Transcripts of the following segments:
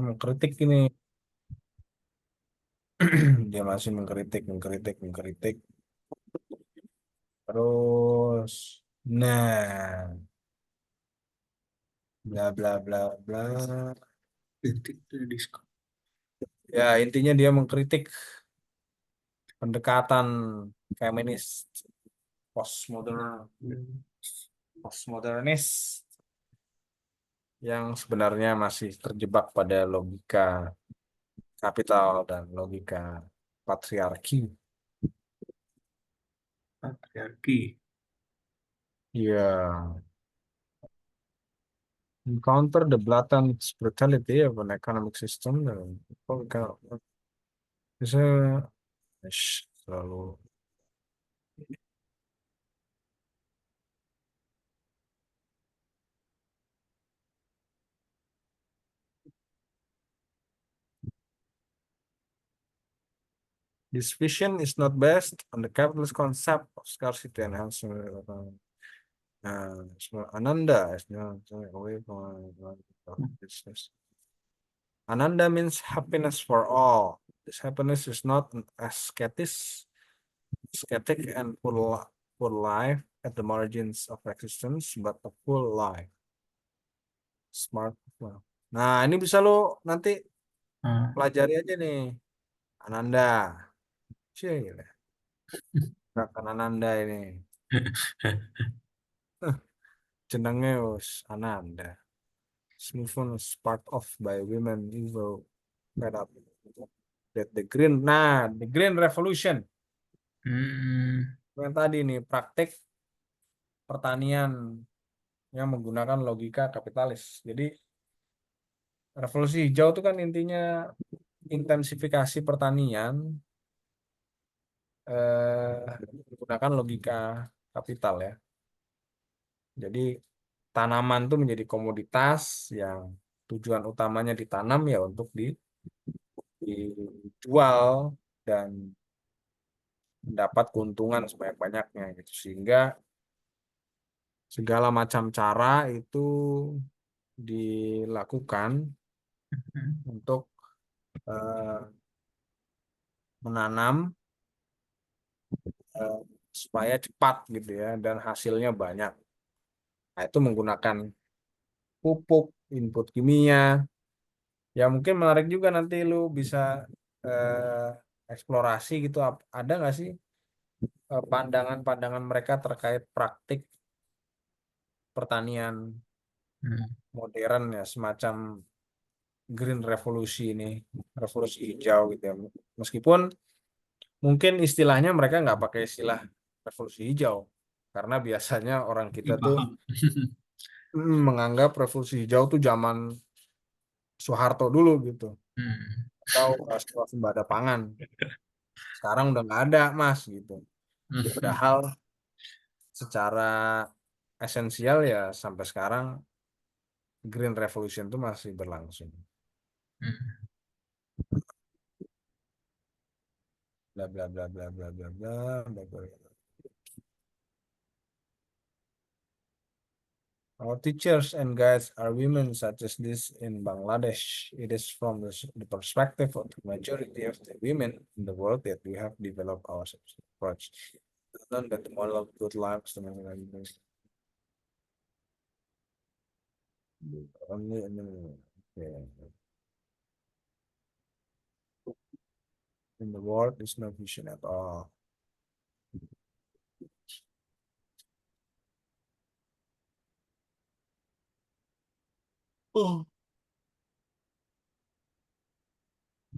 Mengkritik ini. Dia masih mengkritik, mengkritik, mengkritik. Terus, nah, bla bla bla bla. Kritik dari diskon. Ya, intinya dia mengkritik pendekatan feminis, postmodern, postmodernis yang sebenarnya masih terjebak pada logika kapital dan logika patriarki. Patriarki. Ya, encounter the blatant brutality of an economic system. Bisa selalu. This vision is not based on the capitalist concept of scarcity and enhancement. Ananda is not away from business. Ananda means happiness for all. This happiness is not an ascetic and full life at the margins of existence, but a full life. Smart. Nah, ini bisa lo nanti Ah. pelajari aja nih. Ananda. Cih, gila. Gerakan Ananda ini. Jenengnya wis Ananda. Movement is part of by women evil fed up that the green. Nah, the green revolution. Hmm. Yang tadi nih praktik pertanian yang menggunakan logika kapitalis. Jadi revolusi hijau itu kan intinya intensifikasi pertanian menggunakan logika kapital ya. Jadi tanaman itu menjadi komoditas yang tujuan utamanya ditanam ya untuk dijual dan mendapat keuntungan sebanyak-banyaknya gitu. Sehingga segala macam cara itu dilakukan untuk eh, menanam eh, supaya cepat gitu ya dan hasilnya banyak. Nah, itu menggunakan pupuk, input kimia. Ya mungkin menarik juga nanti lu bisa eksplorasi gitu. Ada nggak sih pandangan-pandangan mereka terkait praktik pertanian Hmm. modern ya semacam green revolusi ini, revolusi hijau gitu ya. Meskipun mungkin istilahnya mereka nggak pakai istilah revolusi hijau karena biasanya orang kita Nggak tuh paham. menganggap revolusi hijau tuh zaman Soeharto dulu gitu Hmm. atau swasembada pangan. Sekarang udah nggak ada mas gitu. Hmm. Padahal secara esensial ya sampai sekarang Green Revolution itu masih berlangsung. Hmm. Bla bla bla bla bla bla bla bla bla. Our teachers and guides are women such as this in Bangladesh. It is from the perspective of the majority of the women in the world that we have developed our approach. None that the model of good lives only in the world is no vision at all. Oh.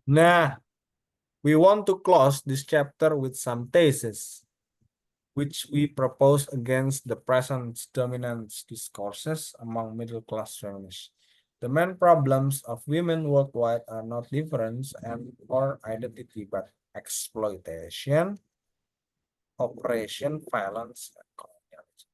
Nah, we want to close this chapter with some theses which we propose against the present dominant discourses among middle class feminists. The main problems of women worldwide are not difference and or identity, but exploitation, oppression, violence, and colonialism.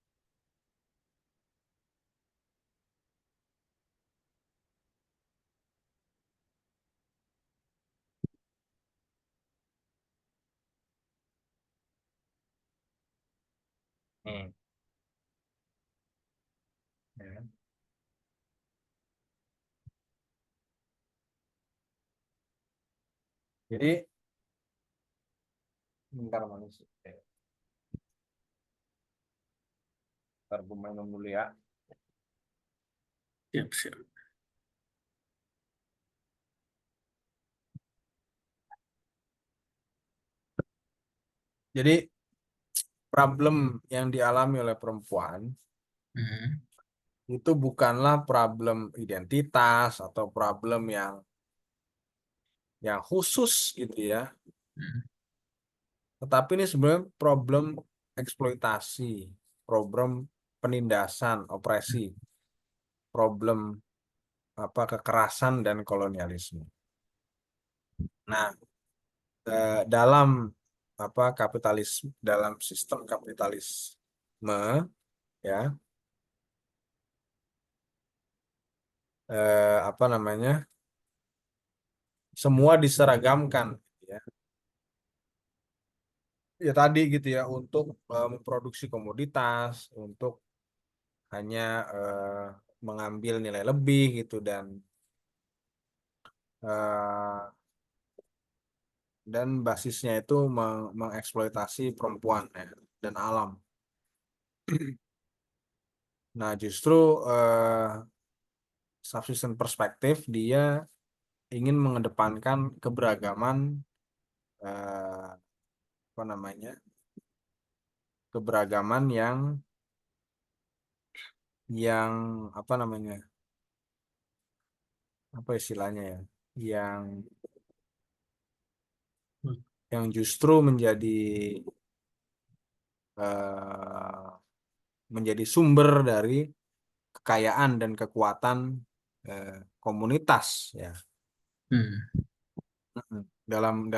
Hmm. Ya. Jadi bentar manusia. Bentar gue main dulu ya. Siap, siap. Jadi problem yang dialami oleh perempuan Hmm. itu bukanlah problem identitas atau problem yang khusus gitu ya. Hmm. Tetapi ini sebenarnya problem eksploitasi, problem penindasan, opresi, problem kekerasan dan kolonialisme. Nah, dalam dalam sistem kapitalisme ya, apa namanya, semua diseragamkan ya. Ya tadi gitu ya, untuk memproduksi komoditas, untuk hanya mengambil nilai lebih gitu eh, dan basisnya itu mengeksploitasi perempuan ya, dan alam. Nah, justru subsistence perspektif dia ingin mengedepankan keberagaman, eh, apa namanya, keberagaman yang apa namanya, apa istilahnya ya, yang yang justru eh, menjadi sumber dari kekayaan dan kekuatan komunitas ya. Hmm. Mm-mm. Dalam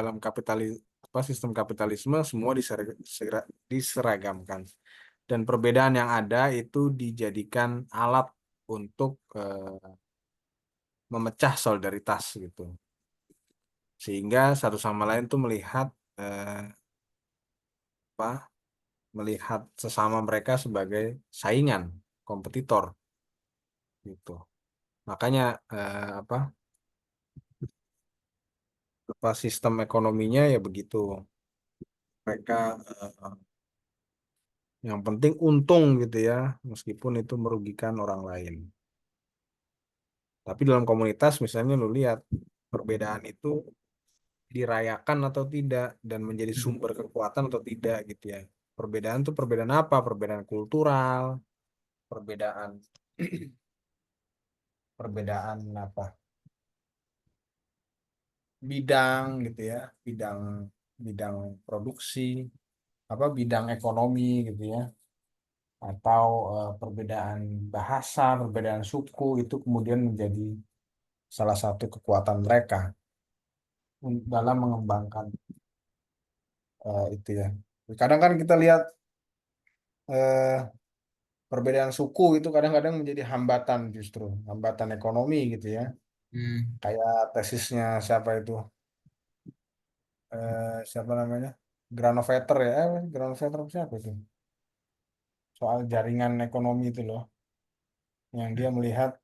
sistem kapitalisme semua diseragamkan, dan perbedaan yang ada itu dijadikan alat untuk memecah solidaritas gitu, sehingga satu sama lain tuh melihat eh, apa melihat sesama mereka sebagai saingan, kompetitor gitu. Makanya apa sistem ekonominya ya begitu. Mereka yang penting untung gitu ya, meskipun itu merugikan orang lain. Tapi dalam komunitas misalnya lu lihat perbedaan itu dirayakan atau tidak dan menjadi sumber kekuatan atau tidak gitu ya. Perbedaan tuh perbedaan apa? Perbedaan kultural, perbedaan perbedaan bidang gitu ya, bidang bidang produksi, bidang ekonomi gitu ya, atau perbedaan bahasa, perbedaan suku itu kemudian menjadi salah satu kekuatan mereka dalam mengembangkan itu ya. Kadang kan kita lihat eh, perbedaan suku itu kadang-kadang menjadi hambatan, justru hambatan ekonomi gitu ya. Hmm. Kayak tesisnya siapa itu? Siapa namanya? Granovetter ya, Granovetter siapa itu? Soal jaringan ekonomi itu loh, yang dia melihat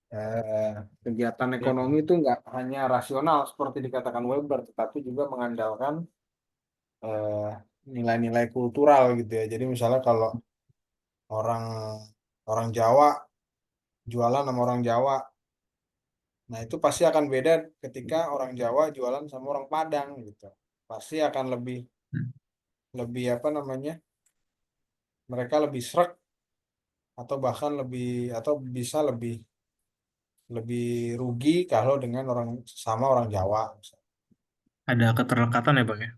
eh, kegiatan Ya. ekonomi itu nggak hanya rasional seperti dikatakan Weber, tetapi juga mengandalkan eh, nilai-nilai kultural gitu ya. Jadi misalnya kalau orang orang Jawa jualan sama orang Jawa, nah itu pasti akan beda ketika orang Jawa jualan sama orang Padang gitu. Pasti akan lebih Hmm. lebih apa namanya? Mereka lebih srek, atau bahkan bisa lebih lebih rugi kalau dengan sama orang Jawa. Ada keterlekatan ya, Bang ya?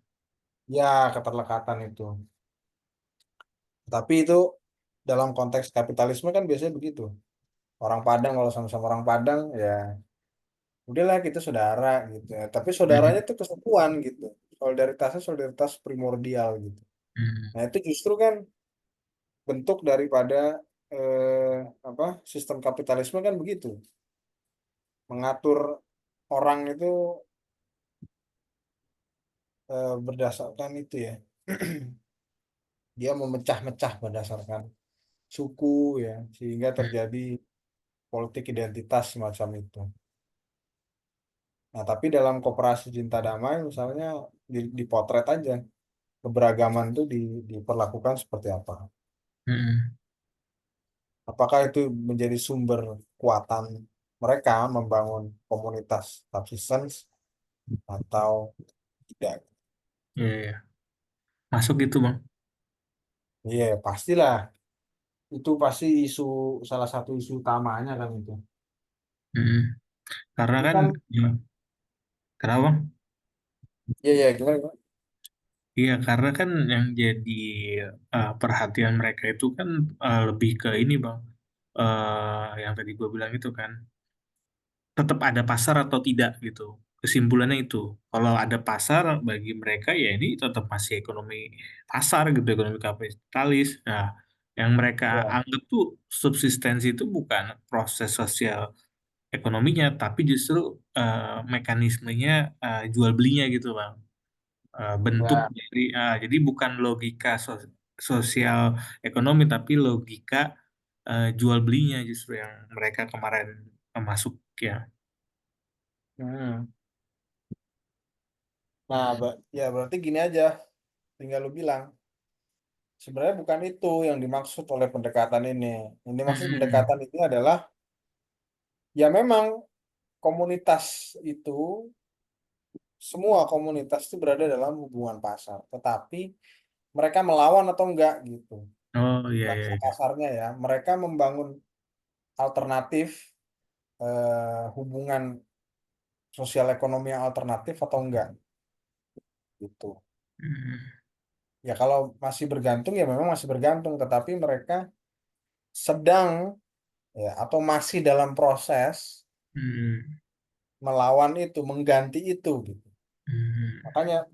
Ya, keterlekatan itu. Tapi itu dalam konteks kapitalisme kan biasanya begitu. Orang Padang kalau sama-sama orang Padang ya udahlah kita saudara gitu ya. Tapi saudaranya Hmm. tuh kesukuan gitu. Solidaritasnya solidaritas primordial gitu. Hmm. Nah, itu justru kan bentuk daripada eh, sistem kapitalisme kan begitu. Mengatur orang itu berdasarkan itu ya. Dia memecah-mecah berdasarkan suku ya, sehingga Hmm. terjadi politik identitas semacam itu. Nah, tapi dalam koperasi cinta damai misalnya dipotret aja keberagaman itu diperlakukan seperti apa. Hmm. Apakah itu menjadi sumber kekuatan mereka membangun komunitas subsistence atau tidak? Iya, iya. Masuk gitu bang. Iya, pastilah. Itu pasti salah satu isu utamanya kan itu. Hmm. Karena Tapi kan, kan, ya, kenapa bang? iya, iya, gimana, gimana? Iya, karena kan yang jadi perhatian mereka itu kan lebih ke ini bang. Yang tadi gue bilang itu kan, tetap ada pasar atau tidak gitu. Kesimpulannya itu, kalau ada pasar bagi mereka ya ini tetap masih ekonomi pasar gitu, ekonomi kapitalis. Nah, yang mereka Ya. anggap tuh subsistensi itu bukan proses sosial ekonominya, tapi justru mekanismenya jual belinya gitu bang. Bentuk Ya. dari jadi bukan logika sosial ekonomi, tapi logika jual belinya justru yang mereka kemarin masuk ya. Hmm. Nah, ya berarti gini aja, tinggal lu bilang. Sebenarnya bukan itu yang dimaksud oleh pendekatan ini. Yang dimaksud Hmm. pendekatan ini adalah, ya memang komunitas itu, semua komunitas itu berada dalam hubungan pasar. Tetapi mereka melawan atau enggak gitu. Oh iya iya Bahasa iya. kasarnya ya, mereka membangun alternatif, hubungan sosial ekonomi yang alternatif atau enggak gitu. Hmm. Ya kalau masih bergantung ya memang masih bergantung, tetapi mereka sedang, ya, atau masih dalam proses Hmm. melawan itu, mengganti itu gitu. Hmm. Makanya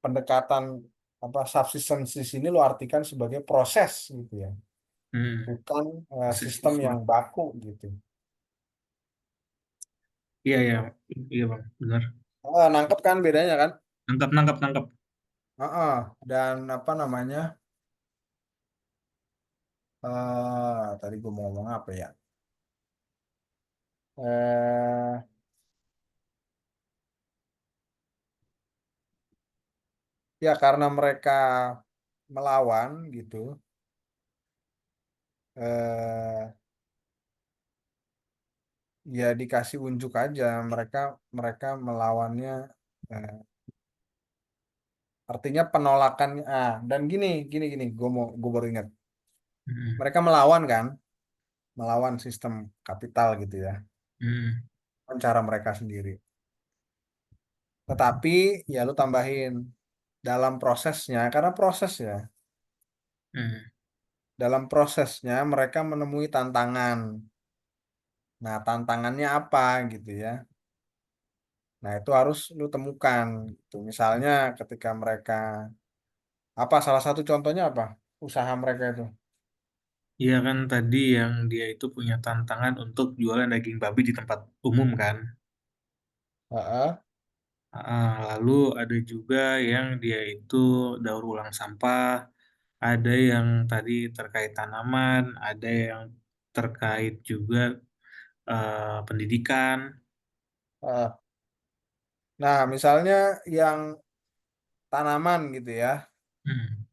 pendekatan apa subsistence di sini lo artikan sebagai proses gitu ya, Hmm. bukan Proses sistem yang effort. baku gitu. Iya iya iya bang, benar. Nangkep kan bedanya kan? Nangkap nangkap nangkap. Dan apa namanya? Tadi gue mau ngomong apa ya? Eh, ya karena mereka melawan gitu, eh, ya dikasih unjuk aja mereka mereka melawannya. eh, Artinya penolakan, dan gini gini gini, gue baru ingat, Hmm. mereka melawan kan, melawan sistem kapital gitu ya, Hmm. kan cara mereka sendiri. Tetapi ya lu tambahin dalam prosesnya, karena proses ya, Hmm. dalam prosesnya mereka menemui tantangan. Nah, tantangannya apa gitu ya? Nah, itu harus lu temukan gitu. Misalnya ketika mereka, apa salah satu contohnya apa? Usaha mereka itu. Iya kan tadi yang dia itu punya tantangan untuk jualan daging babi di tempat umum kan. Heeh. Lalu ada juga yang dia itu daur ulang sampah, ada yang tadi terkait tanaman, ada yang terkait juga pendidikan. Heeh. Nah, misalnya yang tanaman gitu ya. Hmm.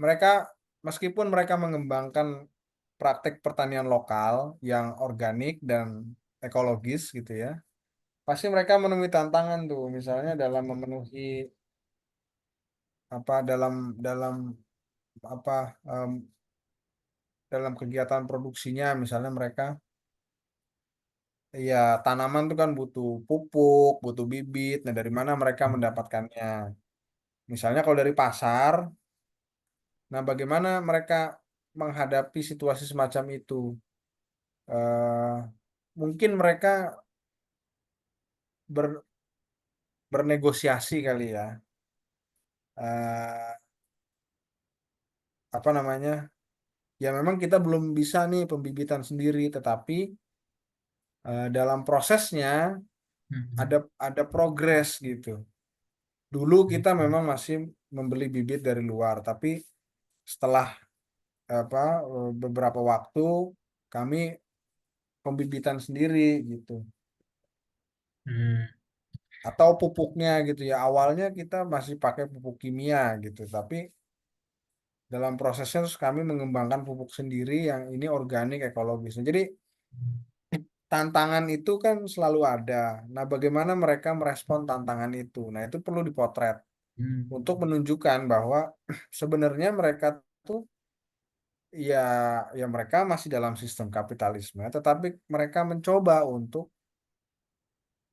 Mereka, meskipun mereka mengembangkan praktek pertanian lokal yang organik dan ekologis gitu ya, pasti mereka menemui tantangan tuh, misalnya dalam memenuhi apa, dalam apa, em, dalam kegiatan produksinya, misalnya mereka, ya tanaman tuh kan butuh pupuk, butuh bibit. Nah, dari mana mereka mendapatkannya? Misalnya kalau dari pasar, nah bagaimana mereka menghadapi situasi semacam itu? eh Mungkin mereka ber- bernegosiasi kali ya. eh Apa namanya? Ya memang kita belum bisa nih pembibitan sendiri, tetapi dalam prosesnya Hmm. ada progres gitu. Dulu kita memang masih membeli bibit dari luar, tapi setelah apa, beberapa waktu kami pembibitan sendiri gitu. Hmm. atau pupuknya gitu ya. Awalnya kita masih pakai pupuk kimia gitu, tapi dalam prosesnya terus kami mengembangkan pupuk sendiri yang ini organik ekologis. Jadi tantangan itu kan selalu ada. Nah, bagaimana mereka merespon tantangan itu? Nah, itu perlu dipotret Hmm. untuk menunjukkan bahwa sebenarnya mereka tuh ya ya mereka masih dalam sistem kapitalisme, tetapi mereka mencoba untuk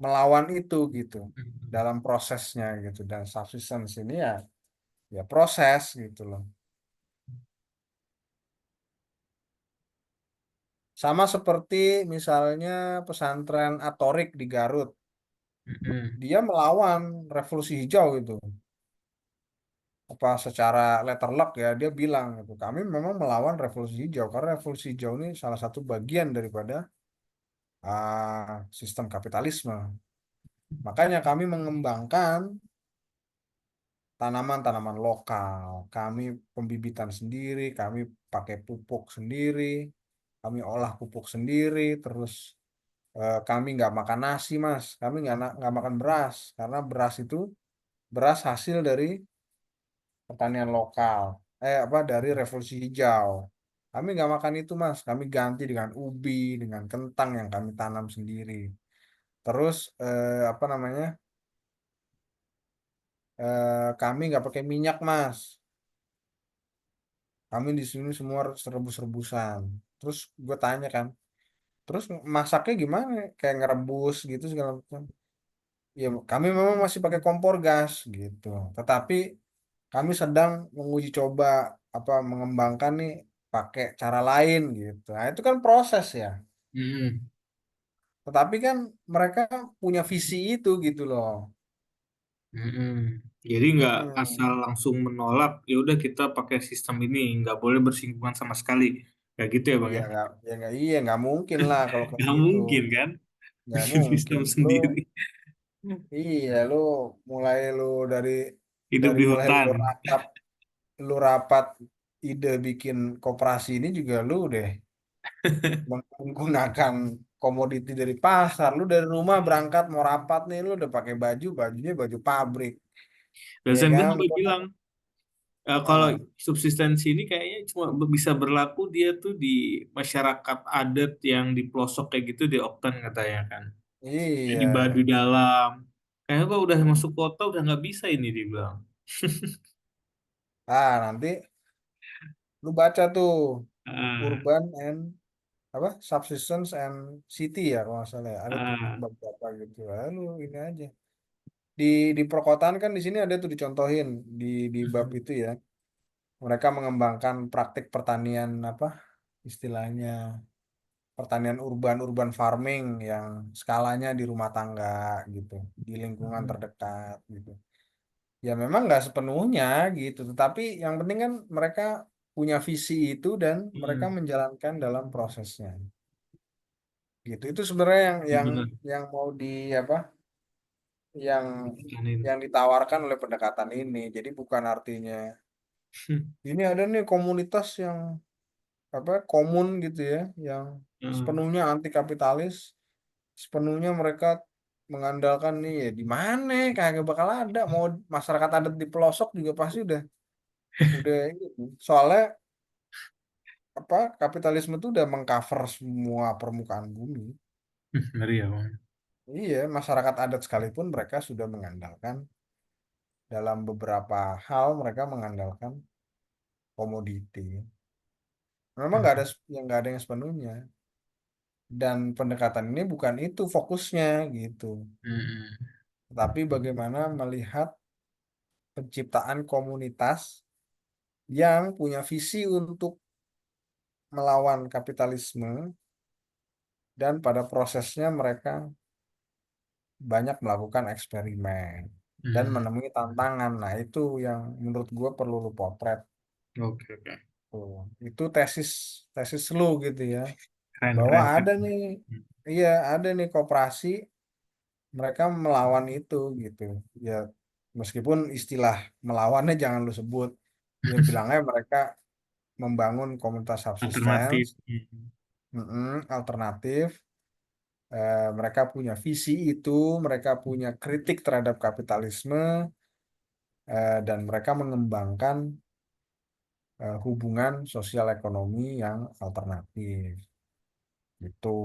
melawan itu gitu Hmm. dalam prosesnya gitu dan subsistence ini ya ya proses gitu loh. Sama seperti misalnya pesantren Atorik di Garut, Hmm. dia melawan revolusi hijau gitu. Apa secara letter luck ya dia bilang gitu. Kami memang melawan revolusi hijau karena revolusi hijau ini salah satu bagian daripada sistem kapitalisme. Makanya kami mengembangkan tanaman-tanaman lokal. Kami pembibitan sendiri, kami pakai pupuk sendiri, kami olah pupuk sendiri, terus kami nggak makan nasi, Mas. Kami nggak makan beras, karena beras itu beras hasil dari pertanian lokal. Apa dari revolusi hijau. Kami nggak makan itu, Mas. Kami ganti dengan ubi, dengan kentang yang kami tanam sendiri. Terus apa namanya? Kami nggak pakai minyak, Mas. Kami di sini semua rebus-rebusan. Terus gue tanya kan, terus masaknya gimana? Kayak ngerebus gitu segala macam. Ya kami memang masih pakai kompor gas gitu. Tetapi kami sedang menguji coba apa mengembangkan nih pakai cara lain gitu. Nah, itu kan proses ya. Hmm. Tetapi kan mereka punya visi itu gitu loh. Mm-mm. Jadi nggak asal Mm-mm. langsung menolak, ya udah kita pakai sistem ini, nggak boleh bersinggungan sama sekali. Kayak gitu ya bang Iya ya? nggak, ya nggak, iya nggak mungkin lah kalau kayak Nggak gitu. mungkin kan? Nggak Sistem mungkin. Lu sendiri. iya lu dari Hidup di mulai hutan. lu rapat ide bikin koperasi ini juga lu deh menggunakan komoditi dari pasar. Lu dari rumah berangkat mau rapat nih, lu udah pakai bajunya baju pabrik, ya Dosen gue kan? juga bilang, kalau Ah, subsistensi ini kayaknya cuma bisa berlaku dia tuh di masyarakat adat yang di pelosok kayak gitu di Oktan katanya kan. Kayak iya. di Baduy Dalam. Kayaknya kok udah masuk kota udah nggak bisa ini dibilang. Nanti lu baca tuh Ah, urban and apa subsistence and city ya kalau nggak salah ya. Ada tuh ah, beberapa gitu. Lalu ini aja. Di perkotaan kan di sini ada tuh dicontohin di bab mm, itu ya. Mereka mengembangkan praktik pertanian apa istilahnya pertanian urban farming yang skalanya di rumah tangga gitu, di lingkungan mm, terdekat gitu. Ya memang nggak sepenuhnya gitu, tetapi yang penting kan mereka punya visi itu dan mereka mm. menjalankan dalam prosesnya. Gitu. Itu sebenarnya Bener. yang mau di apa? Yang Tekanin. ditawarkan oleh pendekatan ini. Jadi bukan artinya ini ada nih komunitas yang apa komun gitu ya, yang Ah, sepenuhnya anti kapitalis, sepenuhnya mereka mengandalkan nih ya di mana kagak bakal ada mau masyarakat adat di pelosok juga pasti udah ini. Soalnya apa kapitalisme itu udah mengcover semua permukaan bumi. ngeri ya bang. Iya, masyarakat adat sekalipun mereka sudah mengandalkan dalam beberapa hal mereka mengandalkan komoditi. Memang Mm, nggak ada yang sepenuhnya. Dan pendekatan ini bukan itu fokusnya gitu. mm, Tapi bagaimana melihat penciptaan komunitas yang punya visi untuk melawan kapitalisme dan pada prosesnya mereka banyak melakukan eksperimen dan mm. menemui tantangan. Nah, itu yang menurut gue perlu lu potret. Oke oke. Tuh. Itu tesis tesis lu gitu ya. Keren Bahwa keren. ada Keren. nih, iya ada nih koperasi mereka melawan itu gitu. Ya meskipun istilah melawannya jangan lu sebut. Ya bilangnya mereka membangun komunitas subsistence, Alternatif. Mm. alternatif mereka punya visi itu, mereka punya kritik terhadap kapitalisme, dan mereka mengembangkan hubungan sosial ekonomi yang alternatif. Itu,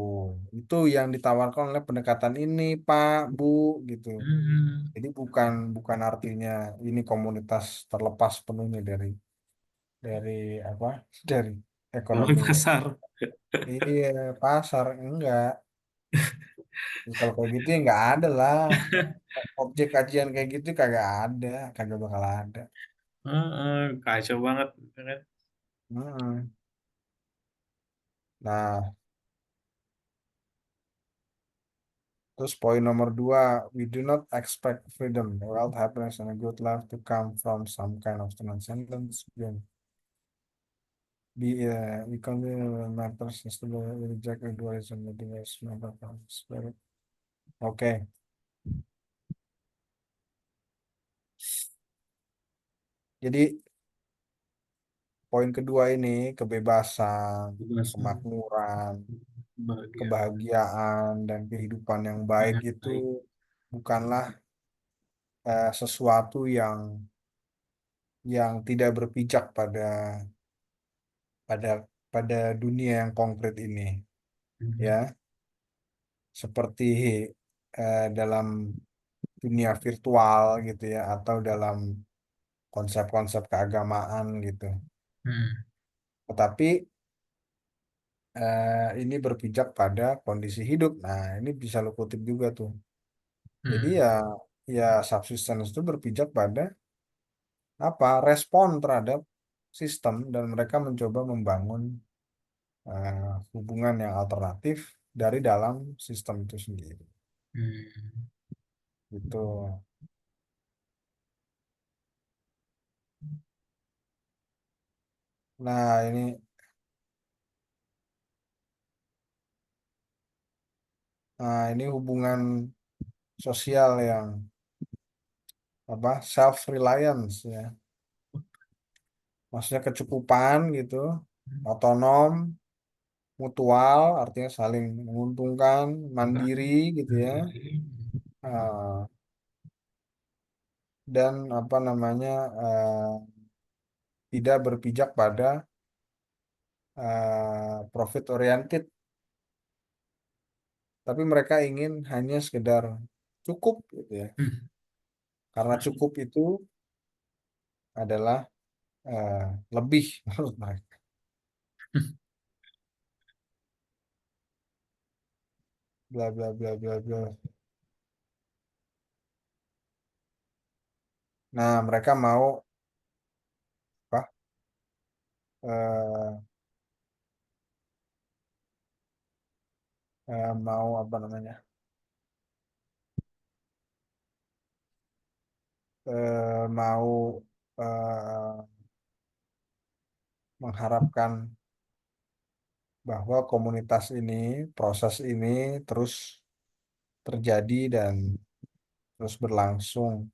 itu yang ditawarkan oleh pendekatan ini, Pak, Bu, gitu. Hmm. Jadi bukan bukan artinya ini komunitas terlepas penuhnya dari apa? Dari Melalui ekonomi. pasar. Iya, pasar enggak. Kalau kayak gitu ya nggak ada lah. Objek kajian kayak gitu kagak ada, kagak bakal ada. Heeh, kacau banget kan. Hmm. Nah, terus poin nomor dua, we do not expect freedom, wealth, happiness, and a good life to come from some kind of transcendence. We consider matters stable, we reject dualism, the diverse member of spirit. Oke, jadi poin kedua ini kebebasan, Kebebasan, kemakmuran, bahagia, kebahagiaan, dan kehidupan yang baik yang itu baik. bukanlah sesuatu yang tidak berpijak pada pada dunia yang konkret ini, Hmm. ya, seperti dalam dunia virtual gitu ya, atau dalam konsep-konsep keagamaan gitu. Hmm. Tetapi ini berpijak pada kondisi hidup. Nah, ini bisa lo kutip juga tuh. Jadi Hmm. ya subsistence itu berpijak pada apa? Respon terhadap sistem, dan mereka mencoba membangun hubungan yang alternatif dari dalam sistem itu sendiri. Hmm. Gitu. Nah, ini hubungan sosial yang apa? Self reliance ya. Maksudnya kecukupan gitu, otonom, mutual, artinya saling menguntungkan, mandiri gitu ya. Mandiri. Ah, dan apa namanya, tidak berpijak pada profit oriented, tapi mereka ingin hanya sekedar cukup gitu ya. Hmm. Karena cukup itu adalah eh, lebih menurut mereka. Bla bla bla bla bla. Nah, mereka mau apa? eh, mau apa namanya? Mau eh, mengharapkan bahwa komunitas ini, proses ini terus terjadi dan terus berlangsung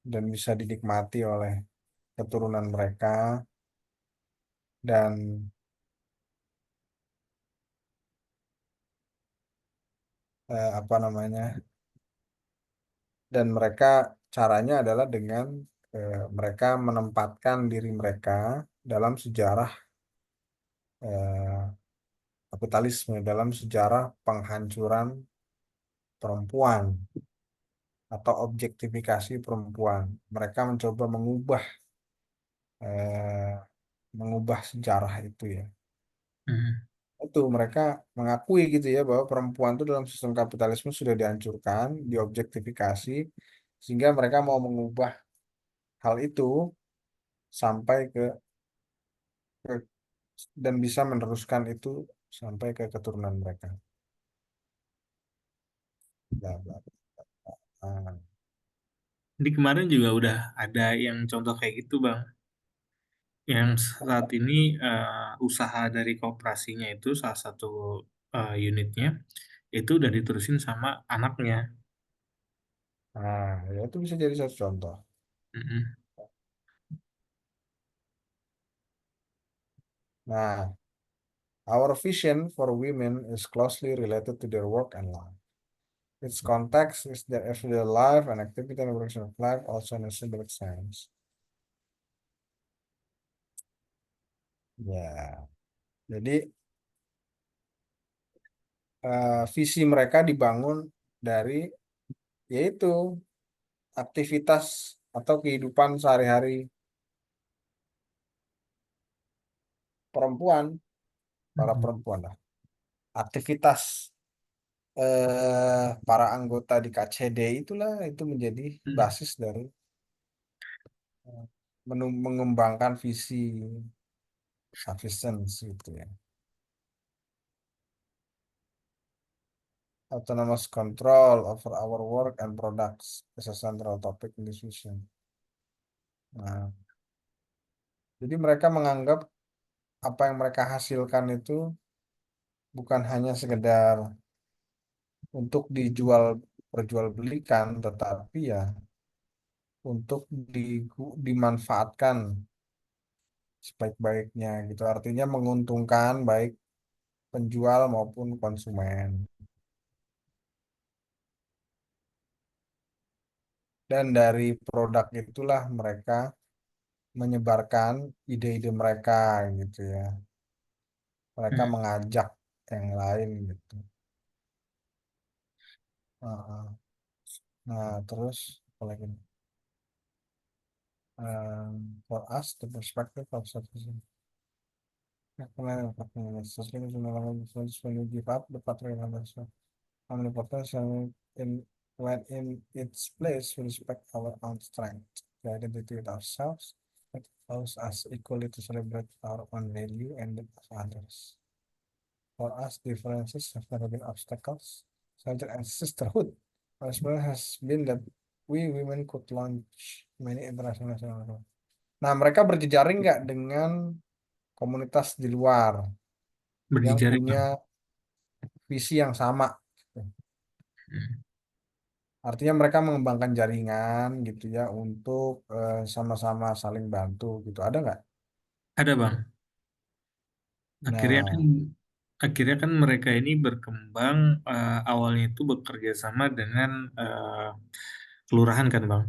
dan bisa dinikmati oleh keturunan mereka, dan apa namanya, dan mereka caranya adalah dengan mereka menempatkan diri mereka dalam sejarah eh, kapitalisme, dalam sejarah penghancuran perempuan atau objektifikasi perempuan. Mereka mencoba eh, mengubah sejarah itu ya. Hmm. Itu mereka mengakui gitu ya bahwa perempuan itu dalam sistem kapitalisme sudah dihancurkan, diobjektifikasi, sehingga mereka mau mengubah hal itu sampai ke- dan bisa meneruskan itu sampai ke keturunan mereka. Bla, bla, bla. Nah, Di kemarin juga udah ada yang contoh kayak gitu, Bang. Yang saat ini usaha dari koperasinya itu salah satu unitnya itu udah diterusin sama anaknya. ya itu bisa jadi satu contoh. Mm-mm. Nah, Our vision for women is closely related to their work and life. Its context is their everyday life and activity and operation of life, also in a symbolic sense. Ya, jadi visi mereka dibangun dari yaitu aktivitas atau kehidupan sehari-hari perempuan, para Hmm. perempuan lah. Aktivitas para anggota di KCD itulah itu menjadi Hmm. basis dari eh, mengembangkan visi sufficiency itu ya. Autonomous control over our work and products is a central topic in this vision. Nah, jadi mereka menganggap apa yang mereka hasilkan itu bukan hanya sekedar untuk dijual perjualbelikan, tetapi ya untuk dimanfaatkan sebaik-baiknya gitu. Artinya menguntungkan baik penjual maupun konsumen. Dan dari produk itulah mereka menyebarkan ide-ide mereka gitu ya. Mereka Hmm. mengajak yang lain gitu. Heeh. Nah, terus apa lagi? For us, the perspective of sufficient. When you give up the patriarchal omnipotence and when in its place we respect our own strength, the identity with ourselves, it allows us equally to celebrate our own value and that of others. For us, differences have never been obstacles, soldier and sisterhood. Our experience has been that we women could launch many international. Nah, mereka berjejaring nggak dengan komunitas di luar yang Berjejaring bang. punya visi yang sama? Hmm. Artinya mereka mengembangkan jaringan gitu ya untuk sama-sama saling bantu gitu. Ada nggak? Ada bang. Akhirnya kan Nah, akhirnya kan mereka ini berkembang, awalnya itu bekerja sama dengan kelurahan kan bang.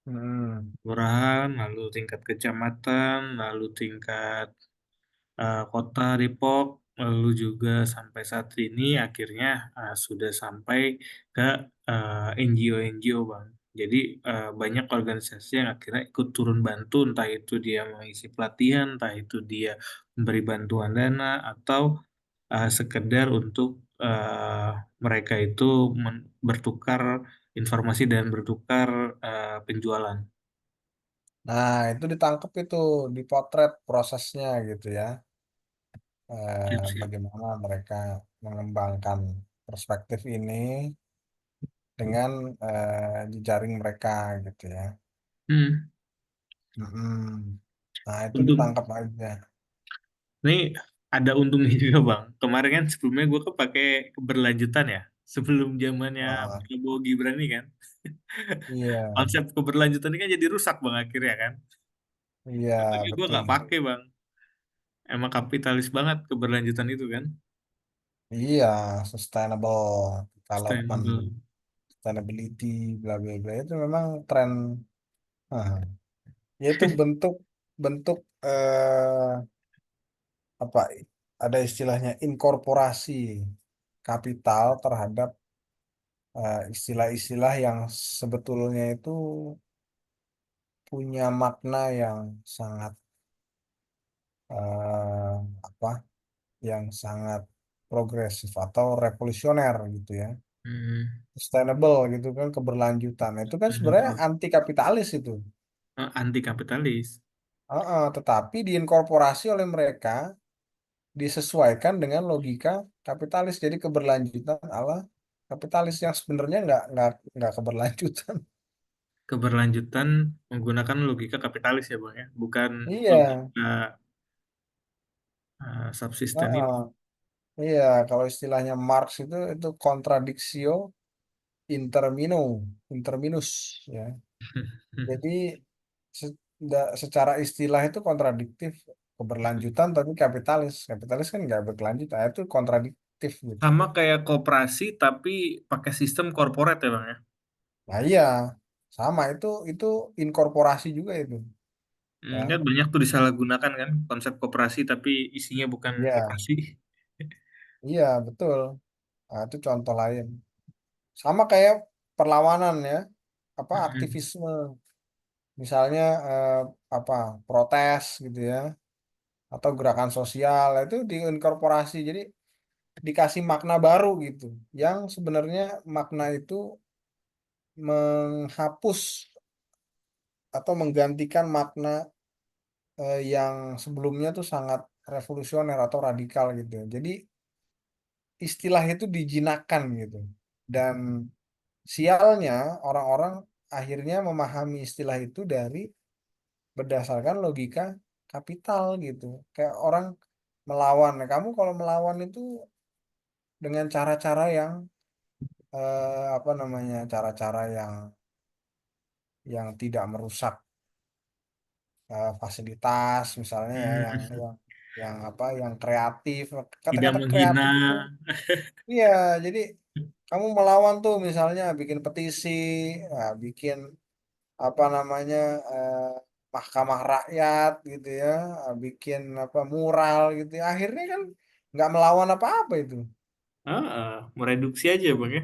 hmm, Kelurahan, lalu tingkat kecamatan, lalu tingkat kota Depok, lalu juga sampai saat ini akhirnya sudah sampai ke NGO-NGO bang. Jadi banyak organisasi yang akhirnya ikut turun bantu, entah itu dia mengisi pelatihan, entah itu dia memberi bantuan dana, atau sekedar untuk mereka itu bertukar informasi dan bertukar penjualan. nah itu ditangkap itu, dipotret prosesnya gitu ya. Siap, siap. Bagaimana mereka mengembangkan perspektif ini dengan jejaring mereka gitu ya. Hmm. Mm-mm. Nah, itu Untuk ditangkap aja. Ini ada untungnya juga bang. Kemarin kan sebelumnya gue kepake keberlanjutan ya. Sebelum zamannya Ah, Prabowo Gibran ini kan. iya, Konsep keberlanjutan ini kan jadi rusak bang akhirnya kan. iya Makanya gue betul. nggak pakai bang. Emang kapitalis banget keberlanjutan itu kan. Iya, sustainable development, Sustainable. sustainability, bla bla bla itu memang tren. ah, Yaitu bentuk bentuk apa? Ada istilahnya inkorporasi kapital terhadap istilah-istilah yang sebetulnya itu punya makna yang sangat eh, apa? Yang sangat progresif atau revolusioner gitu ya. Hmm, Sustainable gitu kan, keberlanjutan. Itu kan sebenarnya sustainable. anti kapitalis itu. Anti kapitalis. Tetapi diinkorporasi oleh mereka disesuaikan dengan logika kapitalis. Jadi keberlanjutan ala kapitalis yang sebenarnya nggak keberlanjutan. Keberlanjutan menggunakan logika kapitalis ya bang ya. Bukan Iya, logika subsisten heeh. itu. Iya. Kalau istilahnya Marx itu contradictio intermino, interminus ya. Jadi secara istilah itu kontradiktif, keberlanjutan tapi kapitalis. Kapitalis kan nggak berkelanjutan, itu kontradiktif gitu. Sama kayak koperasi tapi pakai sistem korporat ya bang ya. Nah iya, sama itu inkorporasi juga itu, Kan kan? banyak tuh disalahgunakan kan konsep koperasi tapi isinya bukan Iya, koperasi. iya betul. Nah, itu contoh lain. Sama kayak perlawanan ya, apa Mm-mm. aktivisme, misalnya apa protes gitu ya, atau gerakan sosial itu diinkorporasi, jadi dikasih makna baru gitu, yang sebenarnya makna itu menghapus atau menggantikan makna yang sebelumnya tuh sangat revolusioner atau radikal gitu ya. Jadi istilah itu dijinakkan gitu. Dan sialnya orang-orang akhirnya memahami istilah itu dari berdasarkan logika kapital gitu. Kayak orang melawan. Nah, kamu kalau melawan itu dengan cara-cara yang apa namanya? Cara-cara yang tidak merusak fasilitas misalnya ya, Hmm. yang apa? Yang kreatif. Tidak Kata-kata menghina. kreatif itu. Iya, jadi kamu melawan tuh misalnya bikin petisi, bikin apa namanya eh, mahkamah rakyat gitu ya, bikin apa mural gitu ya. Akhirnya kan nggak melawan apa-apa itu. Mereduksi aja bang ya.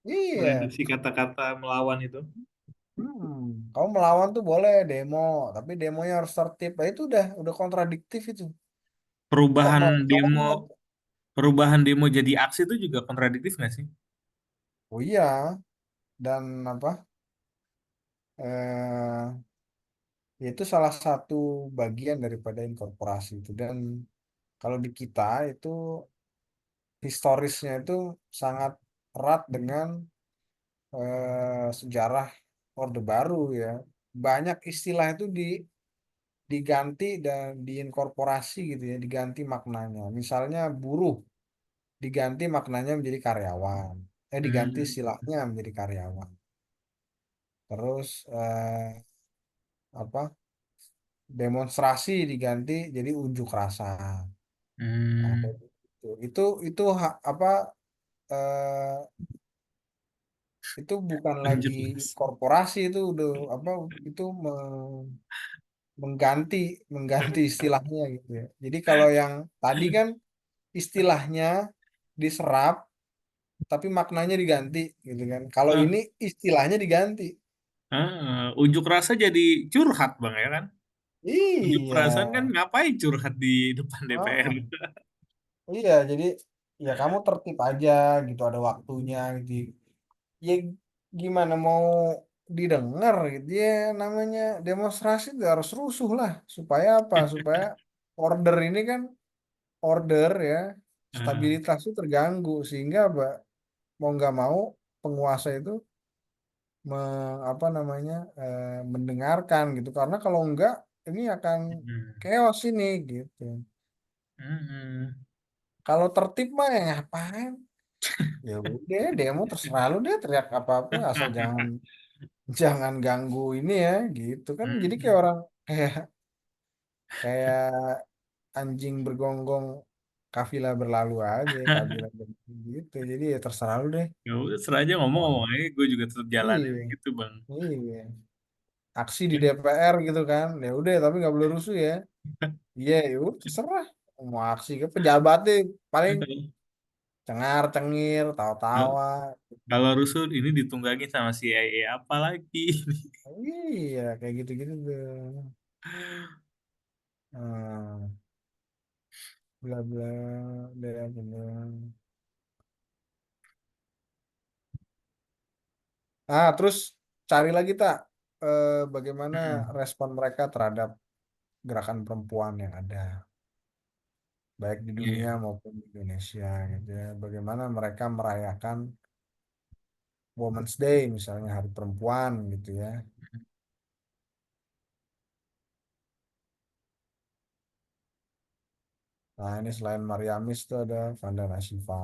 Iya, Mereduksi kata-kata melawan itu. kamu melawan tuh boleh demo, tapi demonya harus tertib. Nah, itu udah kontradiktif itu. Kok Perubahan demo, melawan? perubahan demo jadi aksi itu juga kontradiktif nggak sih? Oh iya, dan apa? Eh, itu salah satu bagian daripada inkorporasi itu. Dan kalau di kita itu historisnya itu sangat erat dengan sejarah Orde Baru ya. Banyak istilah itu diganti dan diinkorporasi gitu ya, diganti maknanya. Misalnya buruh diganti maknanya menjadi karyawan. Diganti Hmm. istilahnya menjadi karyawan. Terus apa? Demonstrasi diganti jadi unjuk rasa. Nah, kayak Hmm. gitu. Itu apa eh, itu bukan lagi Unjuk rasa. korporasi, itu udah apa, itu mengganti mengganti istilahnya gitu ya. Jadi kalau yang tadi kan istilahnya diserap tapi maknanya diganti gitu kan. Kalau Ah, ini istilahnya diganti. Unjuk rasa jadi curhat bang ya kan? Unjuk Iya. perasaan kan ngapain curhat di depan DPR? Ah, iya, jadi ya kamu tertib aja gitu, ada waktunya gitu. Ya gimana mau didengar gitu ya, namanya demonstrasi itu harus rusuh lah, supaya apa, supaya order ini kan, order ya, Ah, stabilitas itu terganggu, sehingga apa, mau nggak mau penguasa itu apa namanya mendengarkan gitu, karena kalau enggak ini akan hmm. chaos ini gitu. Hmm. Kalau tertib mah ya ngapain, ya udah demo terserah lu deh, teriak apa apa asal jangan jangan ganggu ini ya gitu kan. Jadi kayak Hmm. orang, kayak kayak anjing bergonggong kafilah berlalu aja, kabilah gitu, jadi ya terserah lu deh. Ya udah serah aja ngomong-ngomong aja, gue juga tetap jalanin Iya, gitu bang. iya, aksi di DPR gitu kan, ya udah tapi nggak boleh rusuh ya. Iya, ya udah terserah, mau aksi ke pejabat deh paling cengar cengir tawa-tawa. Kalau rusuh ini ditunggangin sama CIA apa lagi? Iya, kayak gitu-gitu tuh. Hmm, bla bla bla bla. Terus cari lagi tak bagaimana respon mereka terhadap gerakan perempuan yang ada, baik di Iya, dunia iya. maupun di Indonesia gitu ya. Bagaimana mereka merayakan Women's Day misalnya, Hari Perempuan gitu ya. Nah, ini selain Mariamis tuh ada Vandana Shiva,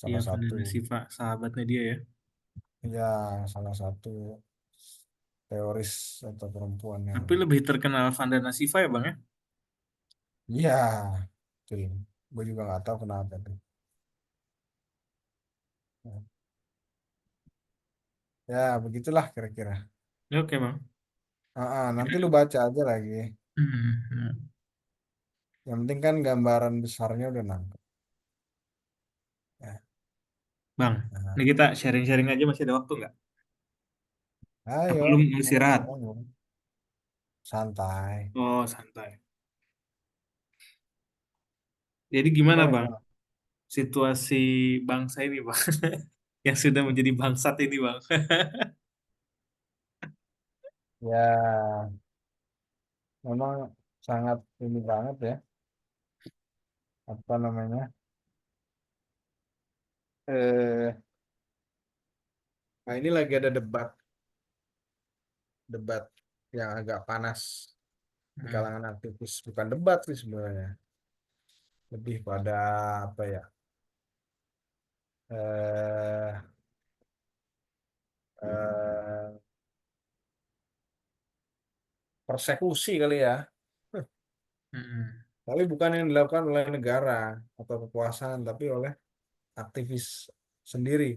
Iya, salah satu, Vandana Shiva, sahabatnya dia ya. ya salah satu teoris atau perempuan yang Tapi lebih terkenal Vandana Shiva ya bang ya. Iya, betul. Gue juga nggak tahu kenapa tuh. Ya, begitulah kira-kira. Ya, oke bang. Nanti lu baca aja lagi. Hmm. Yang penting kan gambaran besarnya udah nangkep. Ya. Bang, Nah, ini kita sharing-sharing aja masih ada waktu nggak? Apa ayo, lu mau istirahat? ngomong, santai. Oh, santai. Jadi gimana Gimana, bang gimana? situasi bangsa ini bang? Yang sudah menjadi bangsat ini bang. Ya, memang sangat ini banget ya. Apa namanya? Eh, nah ini lagi ada debat yang agak panas di Hmm. kalangan aktivis. Bukan debat sih sebenarnya, lebih pada apa ya? Eh, eh, Persekusi kali ya. Hmm. Tapi bukan yang dilakukan oleh negara atau kekuasaan, tapi oleh aktivis sendiri.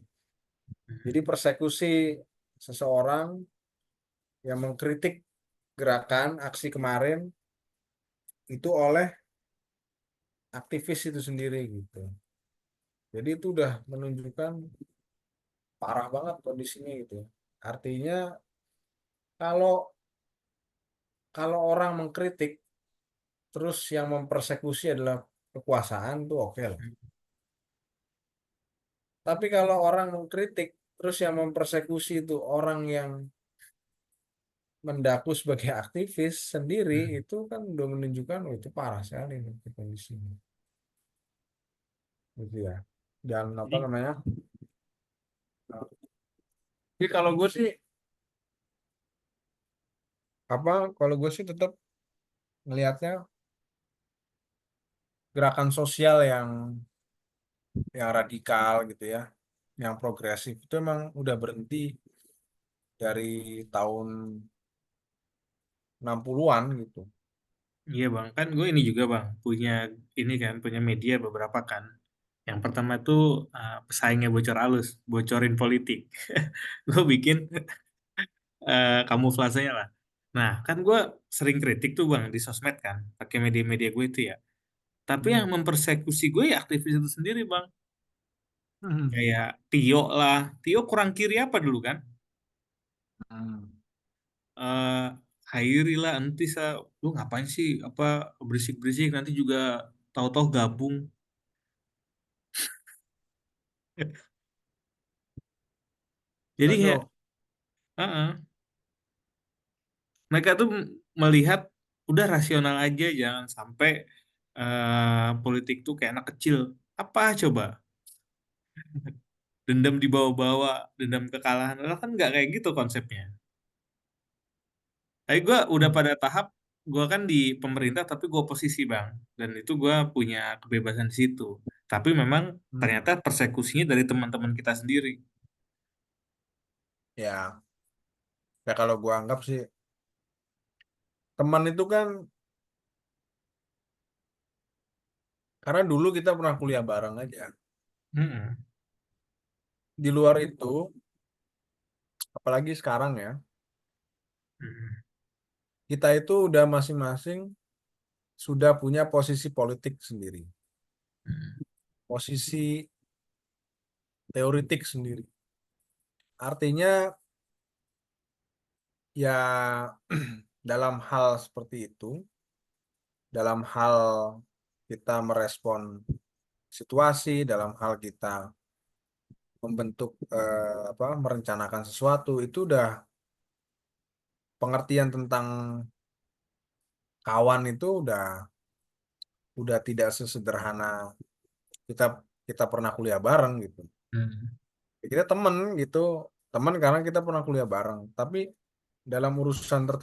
Jadi Hmm. persekusi seseorang yang mengkritik gerakan aksi kemarin itu oleh aktivis itu sendiri gitu. Jadi itu udah menunjukkan parah banget kondisinya gitu. Artinya kalau kalau orang mengkritik terus yang mempersekusi adalah kekuasaan tuh oke lah. Tapi kalau orang mengkritik terus yang mempersekusi itu orang yang mendaku sebagai aktivis sendiri Hmm. itu kan udah menunjukkan oh, itu parah sekali nih kondisinya gitu ya. Dan apa Jadi, namanya? Jadi kalau gue sih kalau gue sih tetap melihatnya gerakan sosial yang radikal gitu ya, yang progresif itu emang udah berhenti dari tahun 60-an gitu. iya bang, kan gue ini juga bang punya ini kan punya media beberapa kan. Yang pertama tuh pesaingnya bocor halus, bocorin politik. Gue bikin kamuflasenya lah. Nah, kan gue sering kritik tuh bang di sosmed kan, pakai media-media gue itu ya. Tapi yang Hmm. mempersekusi gue ya aktivis itu sendiri bang. Hmm. Kayak Tio lah. Tio kurang kiri apa dulu kan? Hmm. eh Hairi lah, Entis lah. Lu ngapain sih apa berisik-berisik nanti juga tahu-tahu gabung. Jadi kayak, Aduh, uh-uh. Mereka tuh melihat udah rasional aja, jangan sampai politik tuh kayak anak kecil. Apa coba? Dendam dibawa-bawa, dendam kekalahan. Lah kan nggak kayak gitu konsepnya. Tapi gue udah pada tahap, gue kan di pemerintah tapi gue oposisi bang. Dan itu gue punya kebebasan di situ. Tapi memang hmm. ternyata persekusinya dari teman-teman kita sendiri. Ya, ya kalau gua anggap sih teman itu kan karena dulu kita pernah kuliah bareng aja. Mm-mm. Di luar itu, apalagi sekarang ya, Mm-mm. kita itu udah masing-masing sudah punya posisi politik sendiri, Mm-mm. posisi teoritik sendiri. Artinya ya dalam hal seperti itu, dalam hal kita merespon situasi, dalam hal kita membentuk apa merencanakan sesuatu itu udah pengertian tentang kawan itu udah tidak sesederhana kita kita pernah kuliah bareng gitu. Mm-mm. Kita temen gitu, temen karena kita pernah kuliah bareng. Tapi dalam urusan tertentu